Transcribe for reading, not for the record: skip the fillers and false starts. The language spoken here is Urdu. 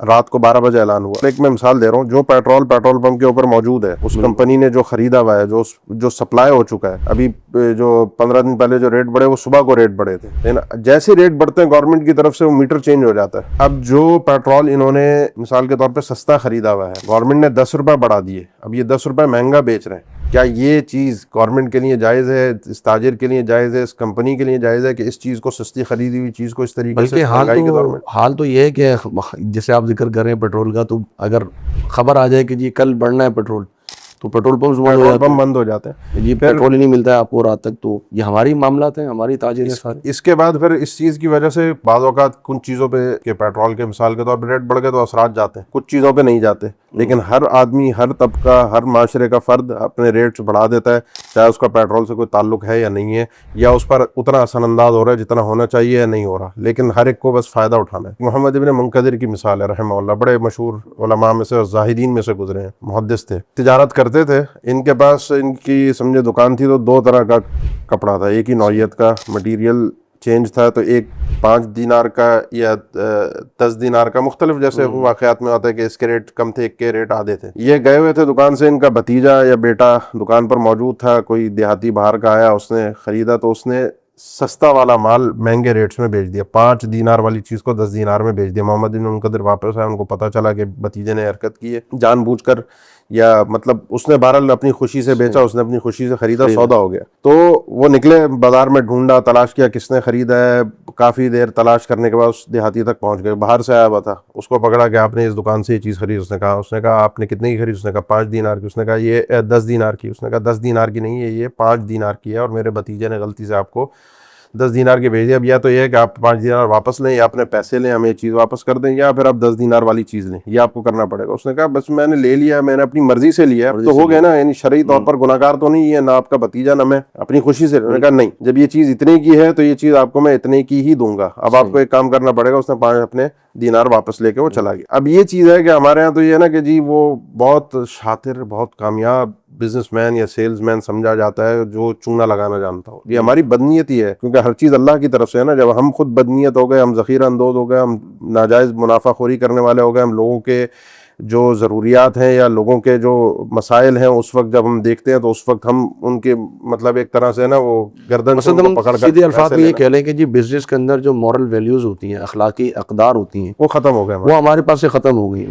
رات کو 12 بجے اعلان ہوا. ایک میں مثال دے رہا ہوں, جو پیٹرول پمپ کے اوپر موجود ہے اس کمپنی نے جو خریدا ہوا ہے, جو سپلائی ہو چکا ہے, ابھی جو 15 دن پہلے جو ریٹ بڑھے وہ صبح کو ریٹ بڑھے تھے, لیکن جیسے ریٹ بڑھتے ہیں گورنمنٹ کی طرف سے وہ میٹر چینج ہو جاتا ہے. اب جو پیٹرول انہوں نے مثال کے طور پہ سستا خریدا ہوا ہے, گورنمنٹ نے 10 روپے بڑھا دیے, اب یہ 10 روپے مہنگا بیچ رہے ہیں. کیا یہ چیز گورنمنٹ کے لیے جائز ہے, اس تاجر کے لیے جائز ہے, اس کمپنی کے لیے جائز ہے کہ اس چیز کو سستی خریدی ہوئی چیز کو اس طریقے سے مہنگائی کے دور میں؟ حال تو یہ ہے کہ جیسے آپ ذکر کر رہے ہیں پیٹرول کا, تو اگر خبر آ جائے کہ جی کل بڑھنا ہے پیٹرول, تو پیٹرول پمپ بند ہو جاتے ہیں, جی پیٹرول ہی نہیں ملتا ہے آپ کو رات تک. تو یہ ہماری معاملات ہیں, ہماری تاجر ہیں سارے. اس کے بعد پھر اس چیز کی وجہ سے بعض اوقات کچھ چیزوں پہ کہ پیٹرول کے مثال کے طور پہ ریٹ بڑھ گئے تو اثرات جاتے ہیں, کچھ چیزوں پہ نہیں جاتے, لیکن ہر آدمی, ہر طبقہ, ہر معاشرے کا فرد اپنے ریٹس بڑھا دیتا ہے, چاہے اس کا پیٹرول سے کوئی تعلق ہے یا نہیں ہے, یا اس پر اتنا اثر انداز ہو رہا ہے جتنا ہونا چاہیے یا نہیں ہو رہا, لیکن ہر ایک کو بس فائدہ اٹھانا ہے. محمد ابن منکدر کی مثال ہے رحمہ اللہ, بڑے مشہور علماء میں سے اور زاہدین میں سے گزرے ہیں, محدث تھے, تجارت کرتے تھے. ان کے پاس ان کی سمجھے دکان تھی تو 2 طرح کا کپڑا تھا, ایک ہی نوعیت کا, مٹیریل چینج تھا, تو ایک 5 دینار کا یا 10 دینار کا, مختلف جیسے واقعات میں ہوتا ہے کہ اس کے ریٹ کم تھے, ایک کے ریٹ آدھے تھے. یہ گئے ہوئے تھے دکان سے, ان کا بھتیجا یا بیٹا دکان پر موجود تھا, کوئی دیہاتی باہر کا آیا, اس نے خریدا تو اس نے سستا والا مال مہنگے ریٹس میں بیچ دیا, 5 دینار والی چیز کو 10 دینار میں بیچ دیا. محمد بن منکدر واپس آئے, ان کو پتہ چلا کہ بھتیجے نے حرکت کی ہے جان بوجھ کر, یا مطلب اس نے بہرحال اپنی خوشی سے بیچا, اس نے اپنی خوشی سے خریدا, سودا ہو گیا. تو وہ نکلے بازار میں, ڈھونڈا, تلاش کیا کس نے خریدا ہے, کافی دیر تلاش کرنے کے بعد اس دیہاتی تک پہنچ گئے. باہر سے آیا ہوا تھا, اس کو پکڑا کہ آپ نے اس دکان سے یہ چیز خریدی. اس نے کہا آپ نے کتنے کی خریدی؟ اس نے کہا 5 دینار کی. اس نے کہا یہ 10 دینار کی. اس نے کہا 10 دینار کی نہیں ہے, یہ 5 دینار کی ہے, اور میرے بھتیجے نے غلطی سے آپ کو 10 دینار کے بھیج دیا. اب یا تو یہ ہے کہ آپ 5 دینار واپس لیں, یا اپنے پیسے لیں, ہمیں یہ چیز واپس کر دیں, یا پھر آپ 10 دینار والی چیز لیں, یہ آپ کو کرنا پڑے گا. اس نے کہا بس میں نے لے لیا, میں نے اپنی مرضی سے لیا, تو ہو گیا نا, یعنی شرعی طور پر گناہگار تو نہیں ہے, نہ آپ کا بھتیجا نہ میں, اپنی خوشی سے. انہوں نے کہا نہیں, جب یہ چیز اتنے کی ہے تو یہ چیز آپ کو میں اتنے کی ہی دوں گا, اب آپ کو ایک کام کرنا پڑے گا. اس نے 5 اپنے دینار واپس لے کے وہ چلا گیا. اب یہ چیز ہے کہ ہمارے یہاں تو یہ ہے نا کہ جی وہ بہت شاطر, بہت کامیاب بزنس مین یا سیلز مین سمجھا جاتا ہے جو چونا لگانا جانتا ہو. یہ ہماری بدنیت ہی ہے, کیونکہ ہر چیز اللہ کی طرف سے ہے نا. جب ہم خود بدنیت ہو گئے, ہم ذخیرہ اندوز ہو گئے, ہم ناجائز منافع خوری کرنے والے ہو گئے, ہم لوگوں کے جو ضروریات ہیں یا لوگوں کے جو مسائل ہیں اس وقت جب ہم دیکھتے ہیں تو اس وقت ہم ان کے مطلب ایک طرح سے نا وہ گردن سے ان کو پکڑ کر سیدھے الفاظ میں یہ کہہ لیں کہ جی بزنس کے اندر جو مورل ویلیوز ہوتی ہیں, اخلاقی اقدار ہوتی ہیں, وہ ختم ہو گئے, وہ ہمارے پاس سے ختم ہو گئی.